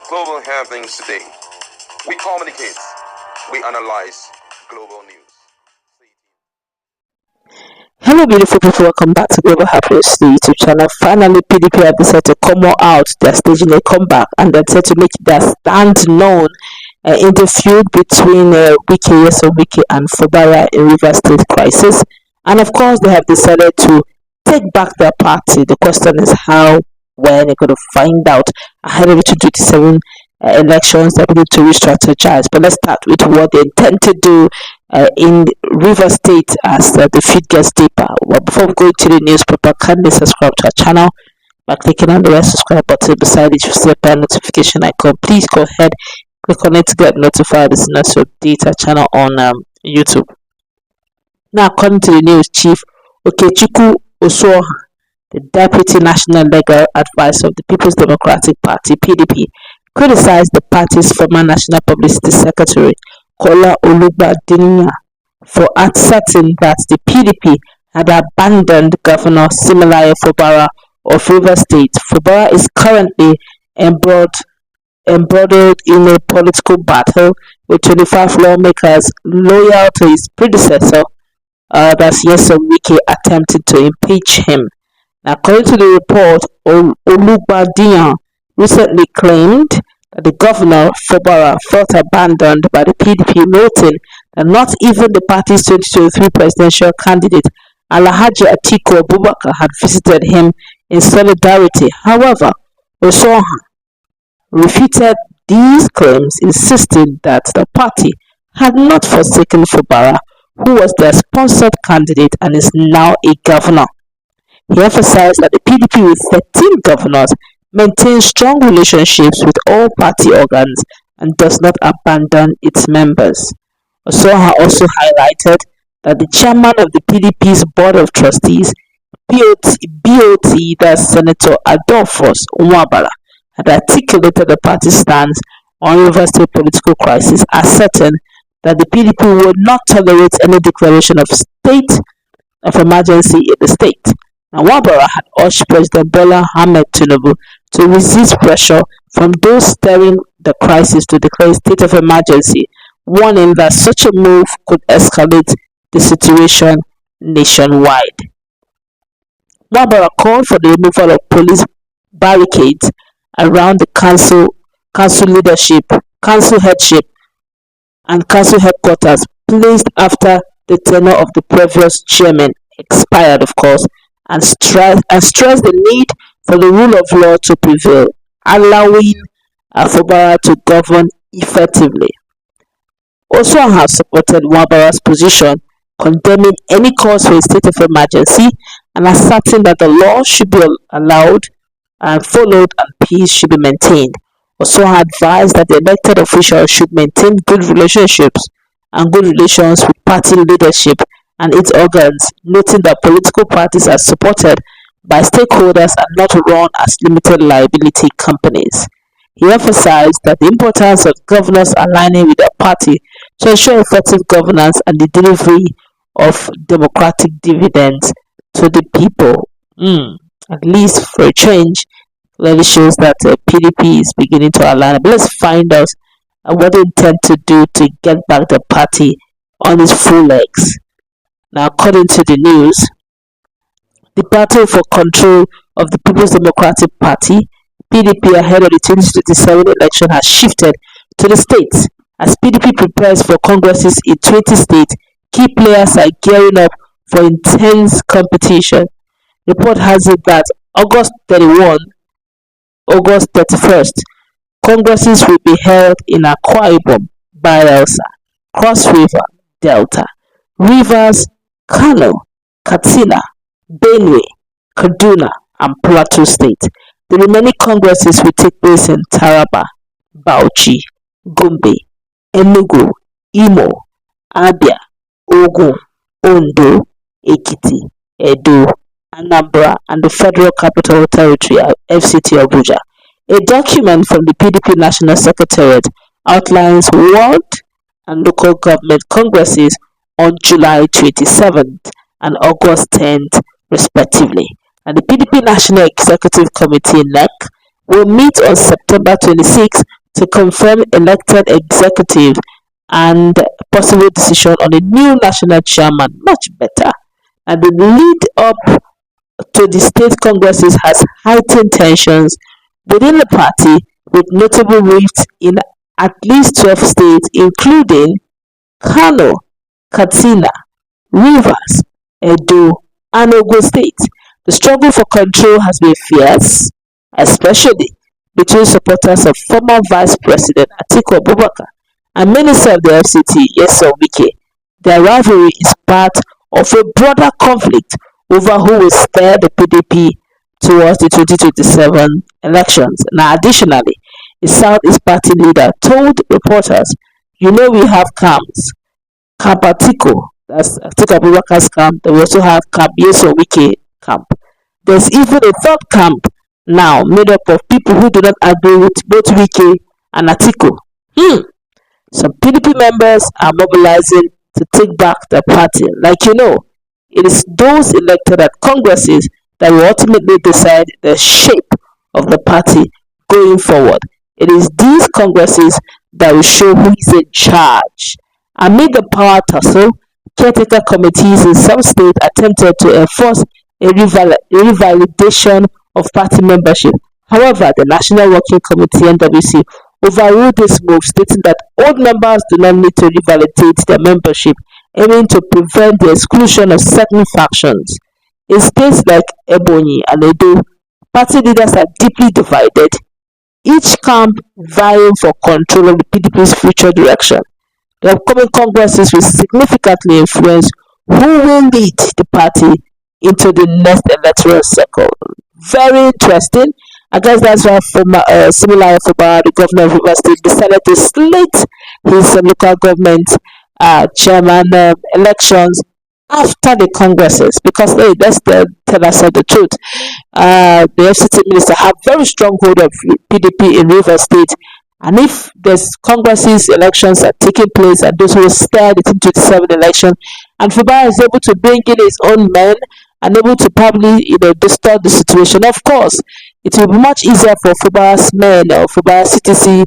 global happenings today. We communicate, we analyze global news. Hello beautiful people, welcome back to Global Happiness, the YouTube channel. Finally, PDP have decided to come out. They're staging a comeback and they're set to make their stand known in the feud between Wike and Fubara in River State crisis. And of course, they have decided to take back their party. The question is how, when they're going to find out ahead of the 2027 elections. They're going to re-strategize. But let's start with what they intend to do in River State as the feud gets deeper. Well, before we go to the newspaper, kindly subscribe to our channel by clicking on the red subscribe button beside it. You see a bell notification icon. Please go ahead, click on it to get notified as soon as we update our channel on YouTube. Now, according to the news, Chief Okechukwu Osoha, the Deputy National Legal Advisor of the People's Democratic Party (PDP), criticized the party's former National Publicity Secretary, Kola Olugbadinya, for asserting that the PDP had abandoned Governor Siminalayi Fubara of River State. Fubara is currently embroiled in a political battle with 25 lawmakers loyal to his predecessor, that's Wike, attempting to impeach him. Now, according to the report, Olugbadinya recently claimed that the governor, Fubara, felt abandoned by the PDP, noting that not even the party's 2023 presidential candidate, Alhaji Atiku Abubakar, had visited him in solidarity. However, Osoha refuted these claims, insisting that the party had not forsaken Fubara, who was their sponsored candidate and is now a governor. He emphasized that the PDP, with 13 governors, maintains strong relationships with all party organs and does not abandon its members. Osoha also highlighted that the chairman of the PDP's Board of Trustees, BOT, that's Senator Adolphus Nwabala, had articulated the party's stance on River State political crisis, asserting that the PDP would not tolerate any declaration of state of emergency in the state. Now, Nwabala had urged President Bola Ahmed Tinubu to resist pressure from those stirring the crisis to declare a state of emergency, warning that such a move could escalate the situation nationwide. Nwabala called for the removal of police barricades around the council headship and council headquarters placed after the tenure of the previous chairman expired, of course, and stressed the need for the rule of law to prevail, allowing Fubara to govern effectively. Also has supported Nwabala's position, condemning any cause for a state of emergency and asserting that the law should be allowed and followed and peace should be maintained. Also advised that the elected officials should maintain good relationships and good relations with party leadership and its organs, noting that political parties are supported by stakeholders and not run as limited liability companies. He emphasized that the importance of governors aligning with their party to ensure effective governance and the delivery of democratic dividends to the people. At least for a change, clearly shows that PDP is beginning to align. But let's find out what they intend to do to get back the party on its full legs. Now, according to the news, the battle for control of the People's Democratic Party, PDP, ahead of the 2027 election has shifted to the states. As PDP prepares for congresses in 20 states, key players are gearing up for intense competition. Report has it that August 31st, congresses will be held in Akwa Ibom, Bayelsa, Cross River, Delta, Rivers, Kano, Katsina, Benue, Kaduna, and Plateau State. The remaining congresses will take place in Taraba, Bauchi, Gombe, Enugu, Imo, Abia, Ogun, Ondo, Ekiti, Edo, Anambra, and the Federal Capital Territory, FCT Abuja. A document from the PDP National Secretariat outlines world and local government congresses on July 27th and August 10th, respectively. And the PDP National Executive Committee (NEC) will meet on September 26th to confirm elected executive and possible decision on a new national chairman. Much better. And the lead up to the state congresses has heightened tensions within the party, with notable rifts in at least 12 states, including Kano, Katsina, Rivers, Edo, and Ogun State. The struggle for control has been fierce, especially between supporters of former Vice President Atiku Abubakar and Minister of the FCT, Wike. Their rivalry is part of a broader conflict over who will steer the PDP towards the 2027 elections. Now, additionally, the Southeast Party leader told reporters, "You know, we have camps. Camp Atiku, that's Atiku Abubakar's camp. They also have Camp Wike camp. There's even a third camp now made up of people who do not agree with both Wike and Atiku. Some PDP members are mobilizing to take back the party. Like you know, it is those elected at congresses that will ultimately decide the shape of the party going forward. It is these congresses that will show who is in charge." Amid the power tussle, caretaker committees in some states attempted to enforce a revalidation of party membership. However, the National Working Committee (NWC) overruled this move, stating that old members do not need to revalidate their membership, aiming to prevent the exclusion of certain factions. In states like Ebonyi and Edo, party leaders are deeply divided, each camp vying for control of the PDP's future direction. The upcoming congresses will significantly influence who will lead the party into the next electoral cycle. Very interesting. I guess that's why similar Fubara, the governor of Rivers State, decided to slate his local government chairman elections after the congresses, because hey, let's tell us the truth. The FCT minister have very strong hold of PDP in Rivers State, and if there's congresses elections are taking place and those who will steer the 2027 election, and Fubara is able to bring in his own men and able to probably distort the situation, of course it will be much easier for Fubara's men or Fubara CTC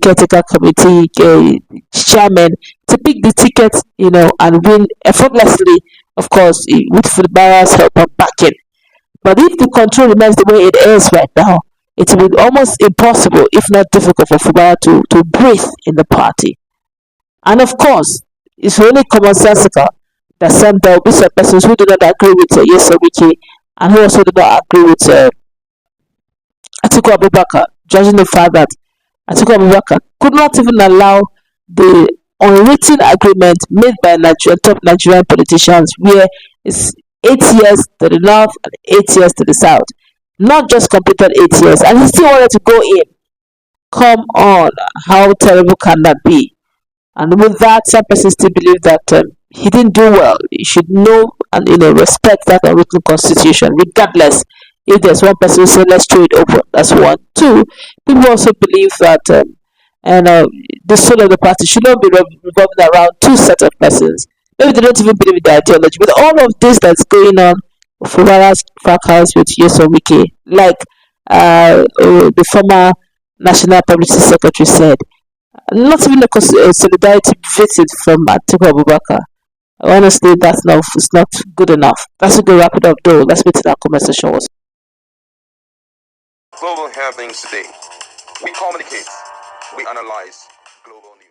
caretaker committee chairman to pick the ticket, and win effortlessly, of course, with Fubara's help and backing. But if the control remains the way it is right now, it will be almost impossible, if not difficult, for Fubara to breathe in the party. And of course, it's only commonsensical that there will be some persons who do not agree with Wike and who also do not agree with Atiku Abubakar, judging the fact that Atiku Abubakar could not even allow the unwritten agreement made by top Nigerian politicians, where it's 8 years to the north and 8 years to the south. Not just completed 8 years, and he still wanted to go in. Come on, how terrible can that be? And with that, some persons still believe that he didn't do well. You should know and respect that unwritten constitution, regardless. If there's one person who says let's throw it open, that's one. Two, people also believe that the soul of the party should not be revolving around two sets of persons. Maybe they don't even believe in the ideology. With all of this that's going on, Fubara's fracas with Wike, like the former National Publicity Secretary said, not even a solidarity visit from Atiku Abubakar. Honestly, it's not good enough. That's a good wrap it up though. Let's meet in our conversation. Global happenings today. We communicate, we analyze global news.